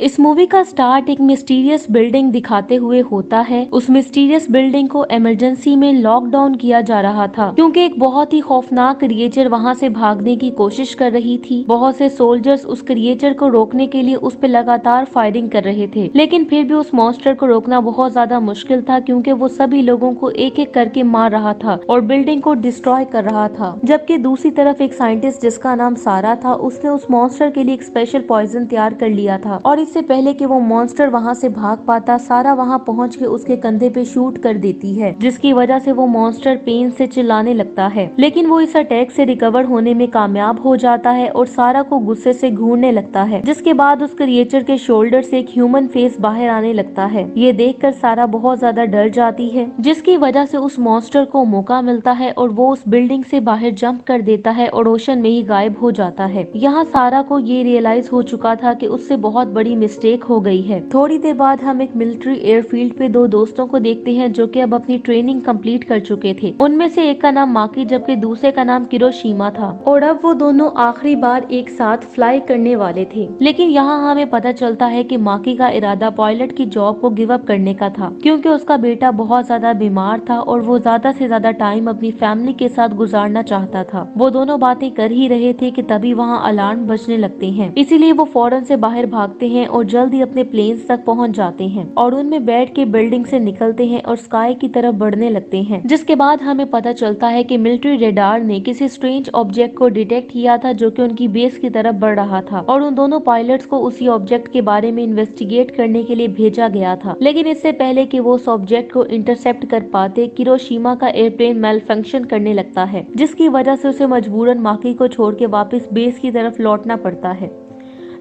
इस मूवी का स्टार्ट एक मिस्टीरियस बिल्डिंग दिखाते हुए होता है। उस मिस्टीरियस बिल्डिंग को इमरजेंसी में लॉकडाउन किया जा रहा था क्योंकि एक बहुत ही खौफनाक क्रिएचर वहां से भागने की कोशिश कर रही थी। बहुत से सोल्जर्स उस क्रिएचर को रोकने के लिए उस पर लगातार फायरिंग कर रहे थे, लेकिन फिर भी उस मॉन्स्टर को रोकना बहुत ज्यादा मुश्किल था क्योंकि वो सभी लोगों को एक एक करके मार रहा था और बिल्डिंग को डिस्ट्रॉय कर रहा था। जबकि दूसरी तरफ एक साइंटिस्ट जिसका नाम सारा था, उसने उस मॉन्स्टर के लिए एक स्पेशल पॉइजन तैयार कर लिया था और इससे पहले कि वो मॉन्स्टर वहां से भाग पाता, सारा वहां पहुंच के उसके कंधे पे शूट कर देती है, जिसकी वजह से वो मॉन्स्टर पेन से चिल्लाने लगता है। लेकिन वो इस अटैक से रिकवर होने में कामयाब हो जाता है और सारा को गुस्से से घूरने लगता है, जिसके बाद उस क्रिएचर के शोल्डर से एक ह्यूमन फेस बाहर आने लगता है। ये देखकर सारा बहुत ज्यादा डर जाती है, जिसकी वजह से उस मॉन्स्टर को मौका मिलता है और वो उस बिल्डिंग से बाहर जंप कर देता है और ओशन में ही गायब हो जाता है। यहाँ सारा को ये रियलाइज हो चुका था कि उससे बहुत बड़ी मिस्टेक हो गई है। थोड़ी देर बाद हम एक मिलिट्री एयरफील्ड पे दो दोस्तों को देखते हैं जो कि अब अपनी ट्रेनिंग कंप्लीट कर चुके थे। उनमें से एक का नाम माकी जबकि दूसरे का नाम किरोशिमा था और अब वो दोनों आखिरी बार एक साथ फ्लाई करने वाले थे। लेकिन यहाँ हमें पता चलता है कि माकी का इरादा पायलट की जॉब को गिव अप करने का था क्योंकि उसका बेटा बहुत ज्यादा बीमार था और वो ज्यादा से ज्यादा टाइम अपनी फैमिली के साथ गुजारना चाहता था। वो दोनों बातें कर ही रहे थे कि तभी वहाँ अलार्म बजने लगते हैं, इसीलिए वो फौरन से बाहर भागते हैं और जल्द ही अपने प्लेन्स तक पहुंच जाते हैं और उनमें बैठ के बिल्डिंग से निकलते हैं और स्काई की तरफ बढ़ने लगते हैं। जिसके बाद हमें पता चलता है कि मिलिट्री रेडार ने किसी स्ट्रेंज ऑब्जेक्ट को डिटेक्ट किया था जो कि उनकी बेस की तरफ बढ़ रहा था और उन दोनों पायलट्स को उसी ऑब्जेक्ट के बारे में इन्वेस्टिगेट करने के लिए भेजा गया था। लेकिन इससे पहले कि वो उस ऑब्जेक्ट को इंटरसेप्ट कर पाते, किरोशिमा का एयरप्लेन मेल फंक्शन करने लगता है, जिसकी वजह से उसे मजबूरन माकी को छोड़ के वापस बेस की तरफ लौटना पड़ता है।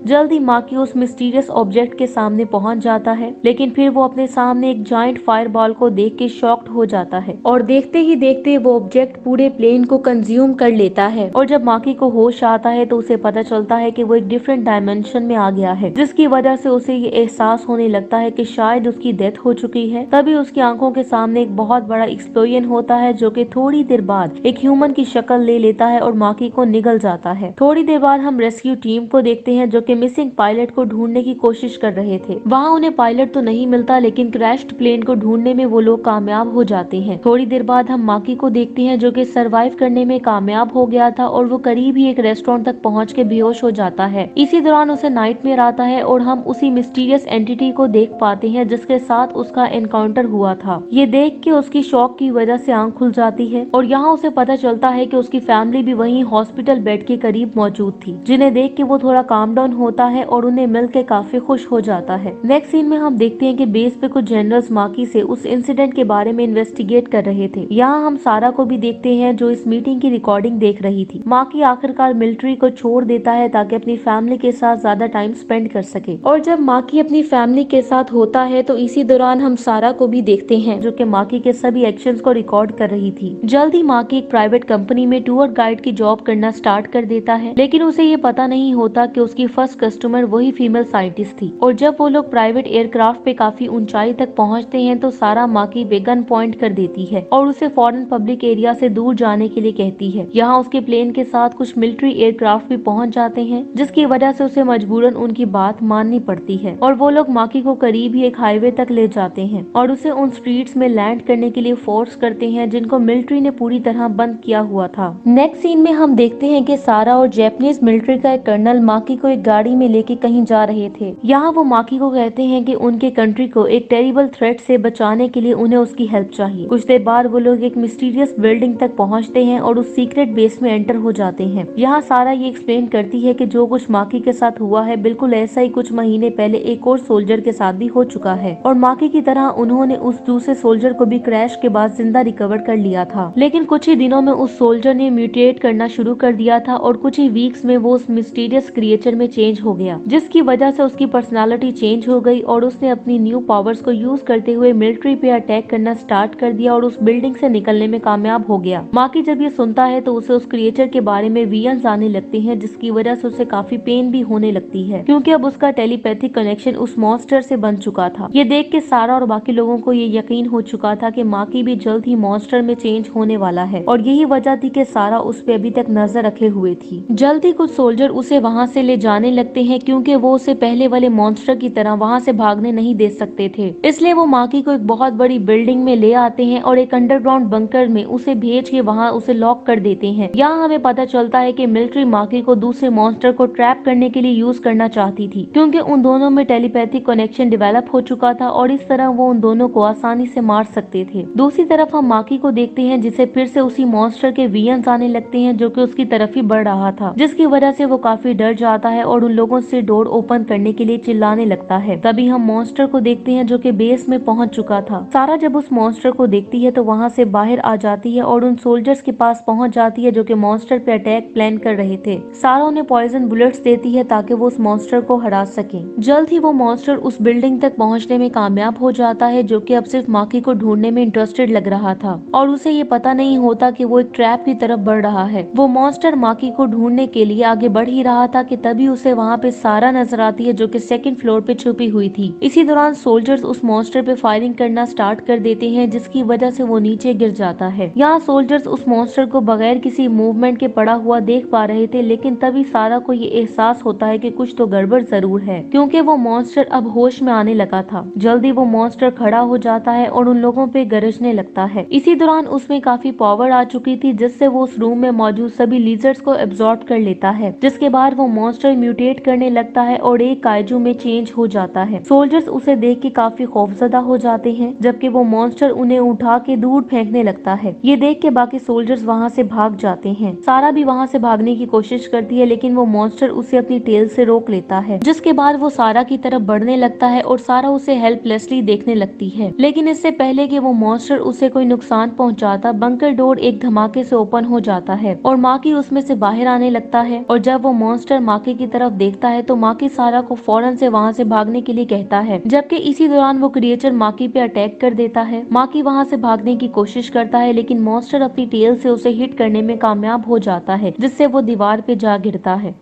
जल्द ही माकी उस मिस्टीरियस ऑब्जेक्ट के सामने पहुंच जाता है, लेकिन फिर वो अपने सामने एक जायंट फायरबॉल को देख के शॉक्ड हो जाता है और देखते ही देखते वो ऑब्जेक्ट पूरे प्लेन को कंज्यूम कर लेता है। और जब माकी को होश आता है तो उसे पता चलता है कि वो एक डिफरेंट डायमेंशन में आ गया है, जिसकी वजह से उसे ये एहसास होने लगता है कि शायद उसकी डेथ हो चुकी है। तभी उसकी आंखों के सामने एक बहुत बड़ा एक्सप्लोजन होता है जो कि थोड़ी देर बाद एक ह्यूमन की शक्ल ले लेता है और माकी को निगल जाता है। थोड़ी देर बाद हम रेस्क्यू टीम को देखते हैं जो कि मिसिंग पायलट को ढूंढने की कोशिश कर रहे थे। वहाँ उन्हें पायलट तो नहीं मिलता, लेकिन क्रैश्ड प्लेन को ढूंढने में वो लोग कामयाब हो जाते हैं। थोड़ी देर बाद हम माकी को देखते हैं जो कि सरवाइव करने में कामयाब हो गया था और वो करीब ही एक रेस्टोरेंट तक पहुँच के बेहोश हो जाता है। इसी दौरान उसे नाइटमेयर आता है और हम उसी मिस्टीरियस एंटिटी को देख पाते हैं जिसके साथ उसका एनकाउंटर हुआ था। ये देख के उसकी शॉक की वजह से आंख खुल जाती है और यहाँ उसे पता चलता है कि उसकी फैमिली भी वहीं हॉस्पिटल बेड के करीब मौजूद थी, जिन्हें देख के वो थोड़ा काम डाउन होता है और उन्हें मिल के काफी खुश हो जाता है। नेक्स्ट सीन में हम देखते हैं कि बेस पे कुछ जनरल्स माकी से उस इंसिडेंट के बारे में इन्वेस्टिगेट कर रहे थे। यहाँ हम सारा को भी देखते हैं जो इस मीटिंग की रिकॉर्डिंग देख रही थी। माकी आखिरकार मिलिट्री को छोड़ देता है ताकि अपनी फैमिली के साथ ज्यादा टाइम स्पेंड कर सके और जब माकी अपनी फैमिली के साथ होता है तो इसी दौरान हम सारा को भी देखते हैं जो कि माकी के सभी एक्शंस को रिकॉर्ड कर रही थी। जल्द ही माकी एक प्राइवेट कंपनी में टूर गाइड की जॉब करना स्टार्ट कर देता है, लेकिन उसे ये पता नहीं होता कि उसकी फर्स्ट कस्टमर वही फीमेल साइंटिस्ट थी। और जब वो लोग प्राइवेट एयरक्राफ्ट पे काफी ऊंचाई तक पहुंचते हैं तो सारा माकी पे गन पॉइंट कर देती है और उसे फौरन पब्लिक एरिया से दूर जाने के लिए कहती है। यहाँ उसके प्लेन के साथ कुछ मिलिट्री एयरक्राफ्ट भी पहुंच जाते हैं, जिसकी वजह से उसे मजबूरन उनकी बात माननी पड़ती है और वो लोग माकी को करीब ही एक हाईवे तक ले जाते हैं और उसे उन स्ट्रीट्स में लैंड करने के लिए फोर्स करते हैं जिनको मिलिट्री ने पूरी तरह बंद किया हुआ था। नेक्स्ट सीन में हम देखते हैं कि सारा और जापानीज मिलिट्री का एक कर्नल माकी को एक गाड़ी में लेके कहीं जा रहे थे। यहाँ वो माकी को कहते हैं कि उनके कंट्री को एक टेरिबल थ्रेट से बचाने के लिए उन्हें उसकी हेल्प चाहिए। कुछ देर बाद वो लोग एक मिस्टीरियस बिल्डिंग तक पहुँचते हैं और उस सीक्रेट बेस में एंटर हो जाते हैं। यहाँ सारा ये एक्सप्लेन करती है कि जो कुछ माकी के साथ हुआ है बिल्कुल ऐसा ही कुछ महीने पहले एक और सोल्जर के साथ भी हो चुका है और माकी की तरह उन्होंने उस दूसरे सोल्जर को भी क्रैश के बाद जिंदा रिकवर कर लिया था। लेकिन कुछ ही दिनों में उस सोल्जर ने म्यूटेट करना शुरू कर दिया था और कुछ ही वीक्स में वो उस मिस्टीरियस क्रिएचर में चेंज हो गया, जिसकी वजह से उसकी पर्सनालिटी चेंज हो गई और उसने अपनी न्यू पावर्स को यूज करते हुए मिलिट्री पे अटैक करना स्टार्ट कर दिया और उस बिल्डिंग से निकलने में कामयाब हो गया। माकी जब ये सुनता है तो उसे उस क्रिएचर के बारे में विजन्स आने लगते हैं, जिसकी वजह से उसे काफी पेन भी होने लगती है क्योंकि अब उसका टेलीपैथिक कनेक्शन उस मॉन्स्टर से बन चुका था। ये देख के सारा और बाकी लोगों को ये यकीन हो चुका था कि माकी भी जल्द ही मॉन्स्टर में चेंज होने वाला है और यही वजह थी कि सारा उस पे अभी तक नजर रखे हुए थी। जल्द ही कुछ सोल्जर उसे वहाँ से ले जाने जाने लगते हैं क्योंकि वो उसे पहले वाले मॉन्स्टर की तरह वहाँ से भागने नहीं दे सकते थे। इसलिए वो माकी को एक बहुत बड़ी बिल्डिंग में ले आते हैं और एक अंडरग्राउंड बंकर में उसे भेज के वहाँ उसे लॉक कर देते हैं। यहाँ हमें पता चलता है कि मिलिट्री माकी को दूसरे मॉन्स्टर को ट्रैप करने के लिए यूज करना चाहती थी क्योंकि उन दोनों में टेलीपैथिक कनेक्शन डेवलप हो चुका था और इस तरह वो उन दोनों को आसानी से मार सकते थे। दूसरी तरफ हम माकी को देखते हैं जिसे फिर से उसी मॉन्स्टर के वियंस आने लगते हैं जो कि उसकी तरफ ही बढ़ रहा था, जिसकी वजह से वो काफी डर जाता है और उन लोगों से डोर ओपन करने के लिए चिल्लाने लगता है। तभी हम मॉन्स्टर को देखते हैं जो कि बेस में पहुंच चुका था। सारा जब उस मॉन्स्टर को देखती है तो वहाँ से बाहर आ जाती है और उन सोल्जर्स के पास पहुंच जाती है जो कि मॉन्स्टर पे अटैक प्लान कर रहे थे। सारा उन्हें पॉइजन बुलेट्स देती है ताकि वो उस मॉन्स्टर को हरा सके। जल्द ही वो मॉन्स्टर उस बिल्डिंग तक पहुंचने में कामयाब हो जाता है जो कि अब सिर्फ माकी को ढूंढने में इंटरेस्टेड लग रहा था और उसे ये पता नहीं होता कि वो एक ट्रैप की तरफ बढ़ रहा है। वो मॉन्स्टर माकी को ढूंढने के लिए आगे बढ़ ही रहा था कि तभी उसे वहाँ पे सारा नजर आती है जो कि सेकंड फ्लोर पे छुपी हुई थी। इसी दौरान सोल्जर्स उस मॉन्स्टर पे फायरिंग करना स्टार्ट कर देते हैं जिसकी वजह से वो नीचे गिर जाता है। यहाँ सोल्जर्स उस मॉन्स्टर को बगैर किसी मूवमेंट के पड़ा हुआ देख पा रहे थे, लेकिन तभी सारा को ये एहसास होता है कि कुछ तो गड़बड़ जरूर है क्योंकि वो मॉन्स्टर अब होश में आने लगा था। जल्दी वो मॉन्स्टर खड़ा हो जाता है और उन लोगों पे गरजने लगता है। इसी दौरान उसमें काफी पावर आ चुकी थी जिससे वो उस रूम में मौजूद सभी लीजर्स को एब्जॉर्ब कर लेता है, जिसके बाद वो मॉन्स्टर म्यूटेट करने लगता है और एक काइजू में चेंज हो जाता है। सोल्जर्स उसे देख के काफी खौफजदा हो जाते हैं जबकि वो मॉन्स्टर उन्हें उठा के दूर फेंकने लगता है। ये देख के बाकी सोल्जर्स वहाँ से भाग जाते हैं। सारा भी वहाँ से भागने की कोशिश करती है लेकिन वो मॉन्स्टर उसे अपनी टेल से रोक लेता है, जिसके बाद वो सारा की तरफ बढ़ने लगता है और सारा उसे हेल्पलेसली देखने लगती है। लेकिन इससे पहले कि वो मॉन्स्टर उसे कोई नुकसान पहुंचाता, बंकर डोर एक धमाके से ओपन हो जाता है और माकी उसमें से बाहर आने लगता है। और जब वो मॉन्स्टर माकी की तरफ देखता है तो माकी सारा को फौरन से वहाँ से भागने के लिए कहता है, जबकि इसी दौरान वो क्रिएचर माकी पे अटैक कर देता है। माकी वहाँ से भागने की कोशिश करता है लेकिन मॉन्स्टर अपनी टेल से उसे हिट करने में कामयाब हो जाता है जिससे वो दीवार पे जा गिरता है,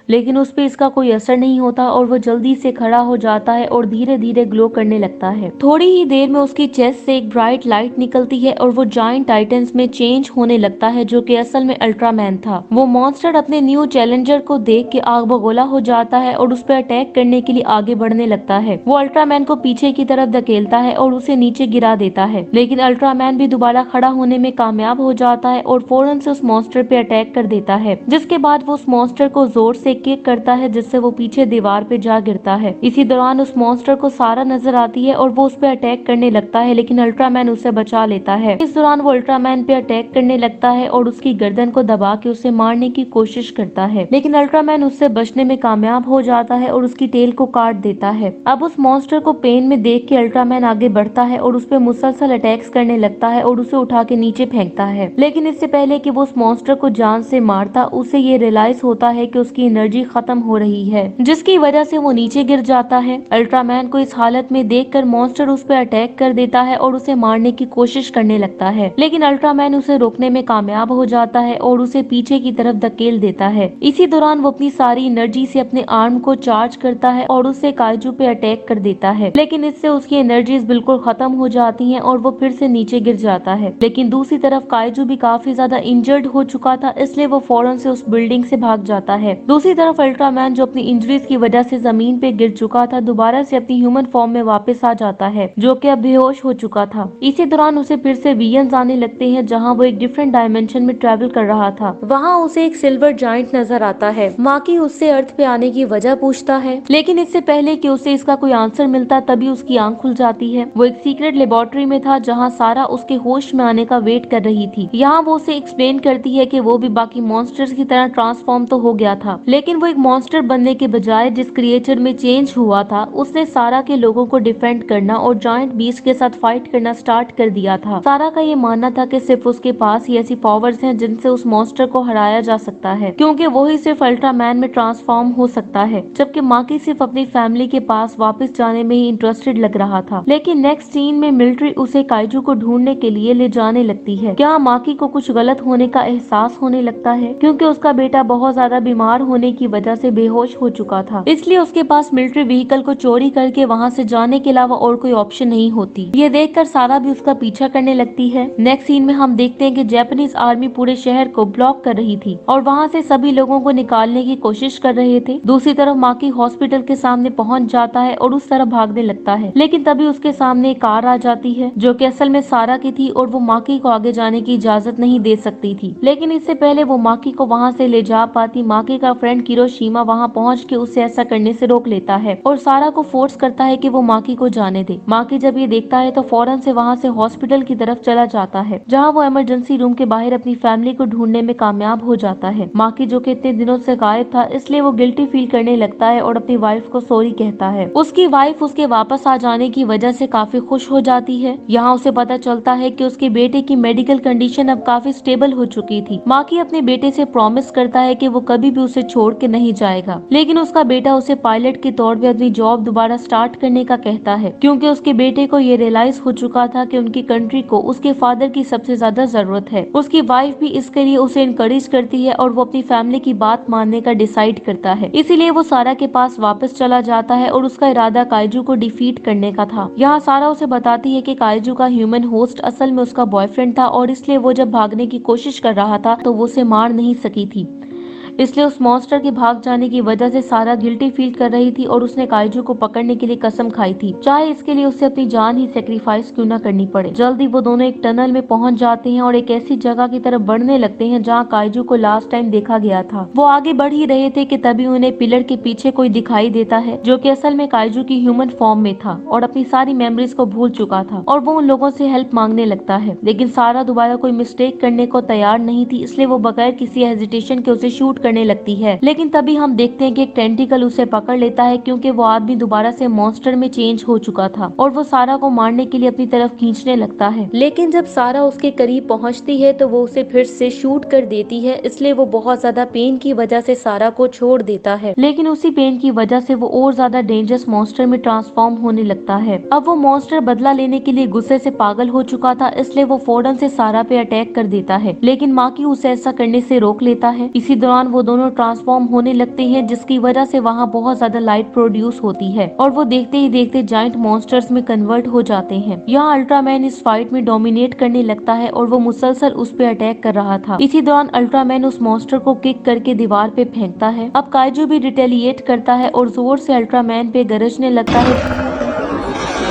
लेकिन उस पे इसका कोई असर नहीं होता और वो जल्दी से खड़ा हो जाता है और धीरे धीरे ग्लो करने लगता है। थोड़ी ही देर में उसकी चेस्ट से एक ब्राइट लाइट निकलती है और वो जायंट टाइटन्स में चेंज होने लगता है जो कि असल में अल्ट्रामैन था। वो मॉन्स्टर अपने न्यू चैलेंजर को देख के आग बगोला हो जाता है और उस पर अटैक करने के लिए आगे बढ़ने लगता है। वो अल्ट्रामैन को पीछे की तरफ धकेलता है और उसे नीचे गिरा देता है, लेकिन अल्ट्रामैन भी दोबारा खड़ा होने में कामयाब हो जाता है और फौरन से उस मॉन्स्टर पे अटैक कर देता है, जिसके बाद वो उस मॉन्स्टर को जोर से किक करता है जिससे वो पीछे दीवार पे जा गिरता है। इसी दौरान उस मॉन्स्टर को सारा नजर आती है और वो उस पे अटैक करने लगता है, लेकिन अल्ट्रामैन उसे बचा लेता है। इस दौरान वो अल्ट्रामैन पे अटैक करने लगता है और उसकी गर्दन को दबा के उसे मारने की कोशिश करता है, लेकिन अल्ट्रामैन उससे बचने में कामयाब हो जाता है और उसकी टेल को काट देता है। अब उस मॉन्स्टर को पेन में देख के अल्ट्रामैन आगे बढ़ता है और उस पे मुसलसल अटैक्स करने लगता है और उसे उठा के नीचे फेंकता है। लेकिन इससे पहले कि वो उस मॉन्स्टर को जान से मारता, उसे ये रियलाइज होता है कि उसकी एनर्जी खत्म हो रही है, जिसकी वजह से वो नीचे गिर जाता है। अल्ट्रामैन को इस हालत में देखकर मॉन्स्टर उस पर अटैक कर देता है और उसे मारने की कोशिश करने लगता है, लेकिन अल्ट्रामैन उसे रोकने में कामयाब हो जाता है और उसे पीछे की तरफ धकेल देता है। इसी दौरान वो अपनी सारी एनर्जी से अपने आर्म को चार्ज करता है और उससे काइजू पे अटैक कर देता है, लेकिन इससे उसकी एनर्जीज बिल्कुल खत्म हो जाती हैं और वो फिर से नीचे गिर जाता है। लेकिन दूसरी तरफ काइजू भी काफी ज्यादा इंजर्ड हो चुका था, इसलिए वो फौरन से उस बिल्डिंग से भाग जाता है। दूसरी तरफ अल्ट्रामैन जो अपनी इंजरीज की वजह से जमीन पे गिर चुका था, दोबारा से अपनी ह्यूमन फॉर्म में वापस आ जाता है, जो कि अब बेहोश हो चुका था। इसी दौरान उसे फिर से विजन्स आने लगते हैं जहां वो एक डिफरेंट डायमेंशन में ट्रैवल कर रहा था। वहां उसे एक सिल्वर जायंट नजर आता है। माकी उससे अर्थ पे आने की वजह पूछता है, लेकिन इससे पहले कि उसे इसका कोई आंसर मिलता तभी उसकी आंख खुल जाती है। वो एक सीक्रेट लेबोरेटरी में था जहाँ सारा उसके होश में आने का वेट कर रही थी। यहाँ वो उसे एक्सप्लेन करती है कि वो भी बाकी मॉन्स्टर्स की तरह ट्रांसफॉर्म तो हो गया था, लेकिन वो एक मॉन्स्टर बनने के बजाय जिस क्रिएचर में चेंज हुआ था उसने सारा के लोगों को डिफेंड करना और जायंट बीस्ट के साथ फाइट करना स्टार्ट कर दिया था। सारा का ये मानना था कि सिर्फ उसके पास ही ऐसी पावर्स हैं जिनसे उस मॉन्स्टर को हराया जा सकता है, क्योंकि वो ही सिर्फ अल्ट्रामैन में ट्रांसफॉर्म हो सकता है, जबकि माकी सिर्फ अपनी फैमिली के पास वापस जाने में ही इंटरेस्टेड लग रहा था। लेकिन नेक्स्ट सीन में मिलिट्री उसे काइजू को ढूंढने के लिए ले जाने लगती है। क्या माकी को कुछ गलत होने का एहसास होने लगता है क्योंकि उसका बेटा बहुत ज्यादा बीमार होने की वजह से बेहोश हो चुका था, इसलिए उसके पास मिलिट्री व्हीकल को चोरी करके वहाँ से जाने के अलावा और कोई ऑप्शन नहीं होती। ये देखकर सारा भी उसका पीछा करने लगती है। नेक्स्ट सीन में हम देखते हैं कि जापानीज आर्मी पूरे शहर को ब्लॉक कर रही थी और वहाँ से सभी लोगों को निकालने की कोशिश कर रहे थे। दूसरी तरफ माकी हॉस्पिटल के सामने पहुंच जाता है और उस तरफ भागने लगता है, लेकिन तभी उसके सामने एक कार आ जाती है जो कि असल में सारा की थी और वो माकी को आगे जाने की इजाजत नहीं दे सकती थी। लेकिन इससे पहले वो माकी को वहाँ से ले जा पाती, माकी का फ्रेंड किरोशिमा वहाँ पहुँच के उसे ऐसा करने से रोक लेता है और सारा को फोर्स करता है कि वो माकी को जाने दे। माकी जब ये देखता है तो फौरन से वहाँ से हॉस्पिटल की तरफ चला जाता है, जहाँ वो इमरजेंसी रूम के बाहर अपनी फैमिली को ढूंढने में कामयाब हो जाता है। माकी जो कि इतने दिनों से गायब था, इसलिए वो गिल्टी फील करने लगता है और अपनी वाइफ को सॉरी कहता है। उसकी वाइफ उसके वापस आ जाने की वजह से काफी खुश हो जाती है। यहाँ उसे पता चलता है कि उसके बेटे की मेडिकल कंडीशन अब काफी स्टेबल हो चुकी थी। माकी अपने बेटे से प्रॉमिस करता है कि वो कभी भी उसे छोड़ के नहीं जाएगा, लेकिन उसका बेटा उसे पायलट के तौर पे अपनी जॉब दोबारा स्टार्ट करने का कहता है, क्योंकि उसके बेटे को ये रियलाइज हो चुका था कि उनकी कंट्री को उसके फादर की सबसे ज्यादा जरूरत है। उसकी वाइफ भी इसके लिए उसे इनकरेज करती है और वो अपनी फैमिली की बात मानने का डिसाइड करता है। इसीलिए वो सारा के पास वापस चला जाता है और उसका इरादा काइजू को डिफीट करने का था। यहाँ सारा उसे बताती है कि काइजू का ह्यूमन होस्ट असल में उसका बॉयफ्रेंड था और इसलिए वो जब भागने की कोशिश कर रहा था तो वो उसे मार नहीं सकी थी, इसलिए उस मॉन्स्टर के भाग जाने की वजह से सारा गिल्टी फील कर रही थी और उसने काइजू को पकड़ने के लिए कसम खाई थी, चाहे इसके लिए उसे अपनी जान ही सेक्रीफाइस क्यों न करनी पड़े। जल्दी वो दोनों एक टनल में पहुंच जाते हैं और एक ऐसी जगह की तरफ बढ़ने लगते हैं जहां काइजू को लास्ट टाइम देखा गया था। वो आगे बढ़ ही रहे थे कि तभी उन्हें पिलर के पीछे कोई दिखाई देता है जो कि असल में काइजू की ह्यूमन फॉर्म में था और अपनी सारी मेमोरीज को भूल चुका था, और वो उन लोगों से हेल्प मांगने लगता है। लेकिन सारा दोबारा कोई मिस्टेक करने को तैयार नहीं थी, इसलिए वो बगैर किसी हेजिटेशन के उसे शूट करने लगती है। लेकिन तभी हम देखते हैं कि एक टेंटिकल उसे पकड़ लेता है, क्योंकि वो आदमी दोबारा से मॉन्स्टर में चेंज हो चुका था और वो सारा को मारने के लिए अपनी तरफ खींचने लगता है। लेकिन जब सारा उसके करीब पहुंचती है तो वो उसे फिर से शूट कर देती है, इसलिए वो बहुत ज्यादा पेन की वजह से सारा को छोड़ देता है। लेकिन उसी पेन की वजह से वो और ज्यादा डेंजरस मॉन्स्टर में ट्रांसफॉर्म होने लगता है। अब वो मॉन्स्टर बदला लेने के लिए गुस्से से पागल हो चुका था, इसलिए वो फौरन से सारा पे अटैक कर देता है, लेकिन माकी उसे ऐसा करने से रोक लेता है। इसी दौरान वो दोनों ट्रांसफॉर्म होने लगते हैं, जिसकी वजह से वहाँ बहुत ज्यादा लाइट प्रोड्यूस होती है और वो देखते ही देखते जाइंट मॉन्स्टर्स में कन्वर्ट हो जाते हैं। यहाँ अल्ट्रामैन इस फाइट में डोमिनेट करने लगता है और वो मुसलसल उस पे अटैक कर रहा था। इसी दौरान अल्ट्रामैन उस मॉन्स्टर को किक करके दीवार पे फेंकता है। अब काइजू भी रिटेलिएट करता है और जोर से अल्ट्रामैन पे गरजने लगता है,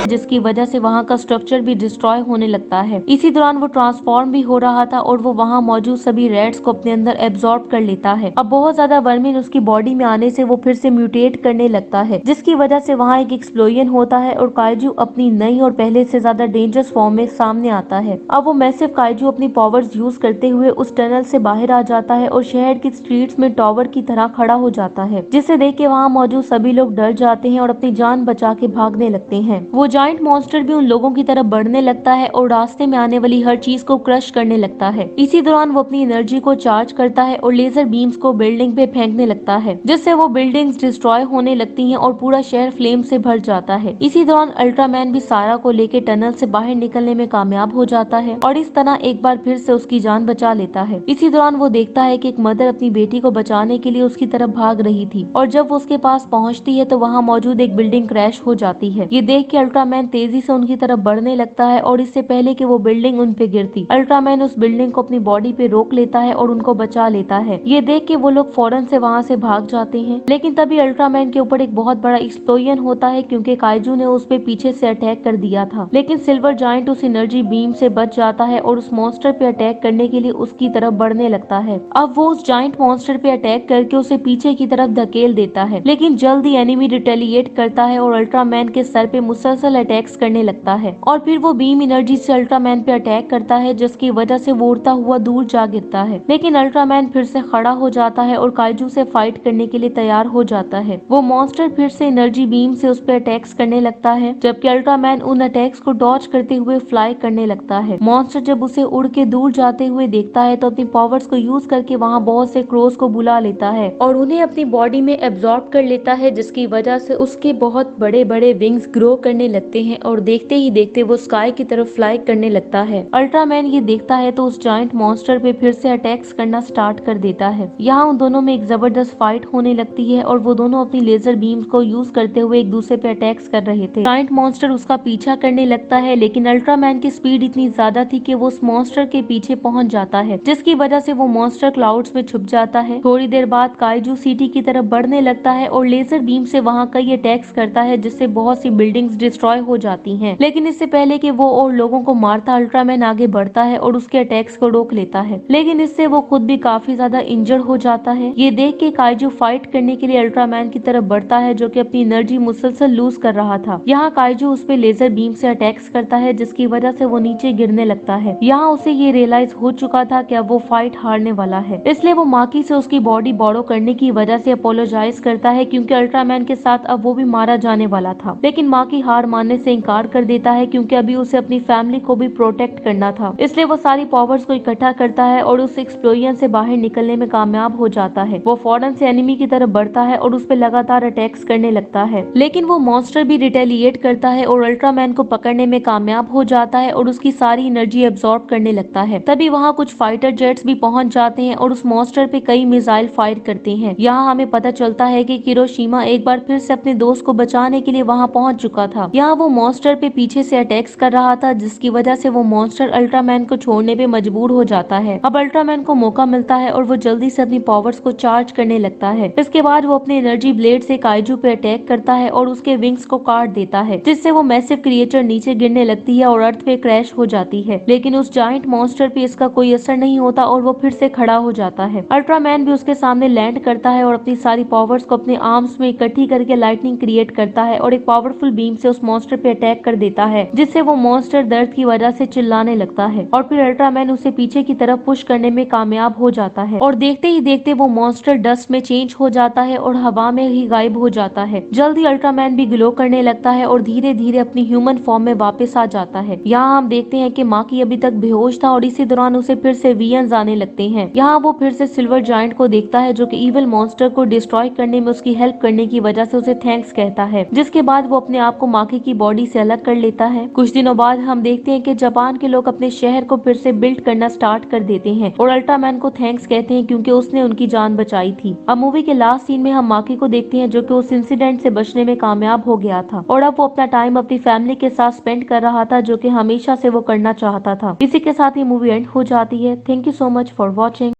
जिसकी वजह से वहाँ का स्ट्रक्चर भी डिस्ट्रॉय होने लगता है। इसी दौरान वो ट्रांसफॉर्म भी हो रहा था और वो वहाँ मौजूद सभी रेड्स को अपने अंदर एब्जॉर्ब कर लेता है। अब बहुत ज्यादा वर्मिन उसकी बॉडी में आने से वो फिर से म्यूटेट करने लगता है, जिसकी वजह से वहाँ एक एक्सप्लोजन होता है और काइजू अपनी नई और पहले से ज्यादा डेंजरस फॉर्म में सामने आता है। अब वो मैसिव काइजू अपनी पावर्स यूज करते हुए उस टनल से बाहर आ जाता है और शहर की स्ट्रीट्स में टावर की तरह खड़ा हो जाता है, जिसे देख के वहाँ मौजूद सभी लोग डर जाते हैं और अपनी जान बचा के भागने लगते हैं। वो जाइंट मॉन्स्टर भी उन लोगों की तरफ बढ़ने लगता है और रास्ते में आने वाली हर चीज को क्रश करने लगता है। इसी दौरान वो अपनी एनर्जी को चार्ज करता है और लेजर बीम्स को बिल्डिंग पे फेंकने लगता है, जिससे वो बिल्डिंग्स डिस्ट्रॉय होने लगती हैं और पूरा शहर फ्लेम से भर जाता है। इसी दौरान अल्ट्रामैन भी सारा को लेकर टनल से बाहर निकलने में कामयाब हो जाता है और इस तरह एक बार फिर से उसकी जान बचा लेता है। इसी दौरान वो देखता है कि एक मदर अपनी बेटी को बचाने के लिए उसकी तरफ भाग रही थी और जब वो उसके पास पहुंचती है तो वहाँ मौजूद एक बिल्डिंग क्रैश हो जाती है। ये देख के अल्ट्रामैन तेजी से उनकी तरफ बढ़ने लगता है और इससे पहले कि वो बिल्डिंग उन पे गिरती, अल्ट्रामैन उस बिल्डिंग को अपनी बॉडी पे रोक लेता है और उनको बचा लेता है। ये देख के वो लोग फौरन से वहाँ से भाग जाते हैं, लेकिन तभी अल्ट्रामैन के ऊपर एक बहुत बड़ा एक्सप्लोजन होता है, क्योंकि काइजू ने उस पे पीछे से अटैक कर दिया था। लेकिन सिल्वर जायंट उस एनर्जी बीम से बच जाता है और उस मॉन्स्टर पे अटैक करने के लिए उसकी तरफ बढ़ने लगता है। अब वो उस जायंट मॉन्स्टर पे अटैक करके उसे पीछे की तरफ धकेल देता है, लेकिन जल्द ही एनिमी रिटेलिएट करता है और अल्ट्रामैन के सर पे मुसलसल अटैक्स करने लगता है और फिर वो बीम एनर्जी से अल्ट्रामैन पे अटैक करता है, जिसकी वजह से वो उड़ता हुआ दूर जा गिरता है। लेकिन अल्ट्रामैन फिर से खड़ा हो जाता है और काइजू से फाइट करने के लिए तैयार हो जाता है। वो मॉन्स्टर फिर से एनर्जी बीम से उस पर अटैक्स करने लगता है, जबकि अल्ट्रामैन उन अटैक्स को डॉज करते हुए फ्लाई करने लगता है। मॉन्स्टर जब उसे उड़ के दूर जाते हुए देखता है तो अपनी पावर्स को यूज करके वहाँ बहुत से क्रोस को बुला लेता है और उन्हें अपनी बॉडी में एब्जॉर्ब कर लेता है, जिसकी वजह से उसके बहुत बड़े बड़े विंग्स ग्रो करने लगते लगते हैं और देखते ही देखते वो स्काई की तरफ फ्लाई करने लगता है। अल्ट्रामैन ये देखता है तो उस जायंट मॉन्स्टर पे फिर से अटैक्स करना स्टार्ट कर देता है। यहाँ उन दोनों में एक जबरदस्त फाइट होने लगती है और वो दोनों अपनी लेजर बीम्स को यूज करते हुए एक दूसरे पे अटैक्स कर रहे थे। जायंट मॉन्स्टर उसका पीछा करने लगता है, लेकिन अल्ट्रामैन की स्पीड इतनी ज्यादा थी कि वो उस मॉन्स्टर के पीछे पहुंच जाता है, जिसकी वजह से वो मॉन्स्टर क्लाउड्स में छुप जाता है। थोड़ी देर बाद काइजू सिटी की तरफ बढ़ने लगता है और लेजर बीम से वहाँ कई अटैक्स करता है, जिससे बहुत सी बिल्डिंग्स डिस्ट्रॉय हो जाती हैं। लेकिन इससे पहले कि वो और लोगों को मारता, अल्ट्रामैन आगे बढ़ता है और उसके अटैक्स को रोक लेता है, लेकिन इससे वो खुद भी काफी ज्यादा इंजर्ड हो जाता है। ये देख के काइजू फाइट करने के लिए अल्ट्रामैन की तरफ बढ़ता है, जो कि अपनी एनर्जी मुसलसल लूज कर रहा था। यहाँ काइजू उस पे लेजर बीम से अटैक्स करता है, जिसकी वजह से वो नीचे गिरने लगता है। यहाँ उसे ये रियलाइज हो चुका था कि अब वो फाइट हारने वाला है, इसलिए वो माकी से उसकी बॉडी बोरो करने की वजह से अपोलोजाइज करता है, क्योंकि अल्ट्रामैन के साथ अब वो भी मारा जाने वाला था। लेकिन माकी हार मानने से इनकार कर देता है, क्योंकि अभी उसे अपनी फैमिली को भी प्रोटेक्ट करना था। इसलिए वो सारी पावर्स को इकट्ठा करता है और उस एक्सप्लोजन से बाहर निकलने में कामयाब हो जाता है। वो फौरन से एनिमी की तरफ बढ़ता है और उस पर लगातार अटैक्स करने लगता है, लेकिन वो मॉन्स्टर भी रिटेलिएट करता है और अल्ट्रामैन को पकड़ने में कामयाब हो जाता है और उसकी सारी एनर्जी एब्जॉर्ब करने लगता है। तभी वहाँ कुछ फाइटर जेट्स भी पहुंच जाते हैं और उस मॉन्स्टर पे कई मिसाइल फायर करते हैं। यहाँ हमें पता चलता है कि हिरोशिमा एक बार फिर से अपने दोस्त को बचाने के लिए वहाँ पहुंच चुका था। यहाँ वो मॉन्स्टर पे पीछे से अटैक्स कर रहा था, जिसकी वजह से वो मॉन्स्टर अल्ट्रामैन को छोड़ने पे मजबूर हो जाता है। अब अल्ट्रामैन को मौका मिलता है और वो जल्दी से अपनी पावर्स को चार्ज करने लगता है। इसके बाद वो अपने एनर्जी ब्लेड से काइजू पे अटैक करता है और उसके विंग्स को काट देता है, जिससे वो मैसिव क्रिएचर नीचे गिरने लगती है और अर्थ पे क्रैश हो जाती है। लेकिन उस जायंट मॉन्स्टर पे इसका कोई असर नहीं होता और वो फिर से खड़ा हो जाता है। अल्ट्रामैन भी उसके सामने लैंड करता है और अपनी सारी पावर्स को अपने आर्म्स में इकट्ठी करके लाइटनिंग क्रिएट करता है और एक पावरफुल बीम से उस मॉन्स्टर पे अटैक कर देता है, जिससे वो मॉन्स्टर दर्द की वजह से चिल्लाने लगता है। और फिर अल्ट्रामैन उसे पीछे की तरफ पुश करने में कामयाब हो जाता है और देखते ही देखते वो मॉन्स्टर डस्ट में चेंज हो जाता है और हवा में ही गायब हो जाता है। जल्द ही अल्ट्रामैन भी ग्लो करने लगता है और धीरे धीरे अपनी ह्यूमन फॉर्म में वापस आ जाता है। यहाँ हम देखते हैं कि माकी अभी तक बेहोश था और इसी दौरान उसे फिर से वियंस आने लगते हैं। यहाँ वो फिर से सिल्वर जायंट को देखता है, जो कि इविल मॉन्स्टर को डिस्ट्रॉय करने में उसकी हेल्प करने की वजह से उसे थैंक्स कहता है, जिसके बाद वो अपने आप को माकी की बॉडी से अलग कर लेता है। कुछ दिनों बाद हम देखते हैं कि जापान के लोग अपने शहर को फिर से बिल्ड करना स्टार्ट कर देते हैं और अल्ट्रामैन को थैंक्स कहते हैं, क्योंकि उसने उनकी जान बचाई थी। अब मूवी के लास्ट सीन में हम माकी को देखते हैं, जो कि उस इंसिडेंट से बचने में कामयाब हो गया था और अब वो अपना टाइम अपनी फैमिली के साथ स्पेंड कर रहा था, जो कि हमेशा से वो करना चाहता था। इसी के साथ ये मूवी एंड हो जाती है। Thank you so much for watching.